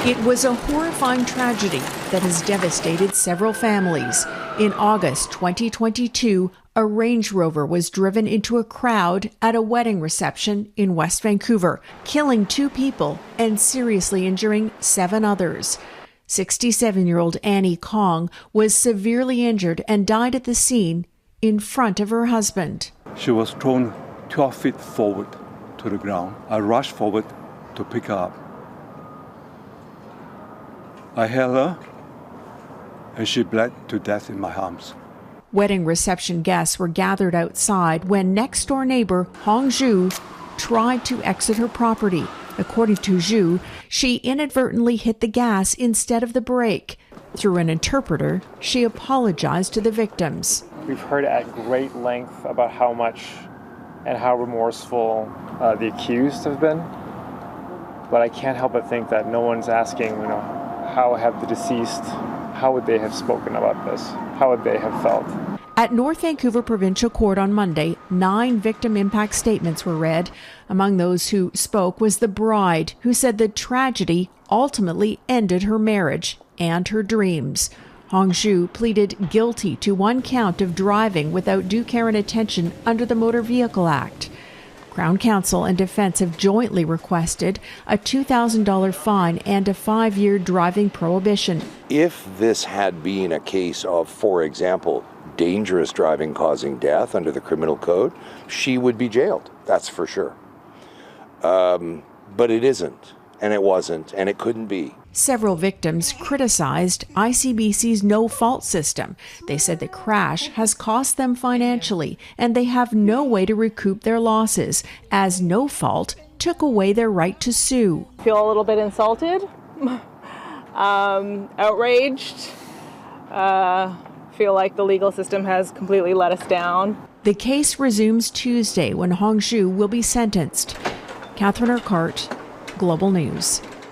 It was a horrifying tragedy that has devastated several families. In August 2022, a Range Rover was driven into a crowd at a wedding reception in West Vancouver, killing 2 people and seriously injuring 7 others. 67-year-old Annie Kong was severely injured and died at the scene in front of her husband. She was thrown 12 feet forward to the ground. I rushed forward to pick her up. I held her, and she bled to death in my arms. Wedding reception guests were gathered outside when next-door neighbor Hong Zhu tried to exit her property. According to Zhu, she inadvertently hit the gas instead of the brake. Through an interpreter, she apologized to the victims. We've heard at great length about how much and how remorseful the accused have been, but I can't help but think that no one's asking, how have the deceased, how would they have spoken about this? How would they have felt? At North Vancouver Provincial Court on Monday, 9 victim impact statements were read. Among those who spoke was the bride, who said the tragedy ultimately ended her marriage and her dreams. Hong Zhu pleaded guilty to 1 count of driving without due care and attention under the Motor Vehicle Act. Crown Counsel and defense have jointly requested a $2,000 fine and a 5-year driving prohibition. If this had been a case of, for example, dangerous driving causing death under the criminal code, she would be jailed, that's for sure. But it isn't, and it wasn't, and it couldn't be. Several victims criticized ICBC's no-fault system. They said the crash has cost them financially, and they have no way to recoup their losses, as no fault took away their right to sue. Feel a little bit insulted, outraged, feel like the legal system has completely let us down. The case resumes Tuesday when Hong Zhu will be sentenced. Catherine Urquhart, Global News.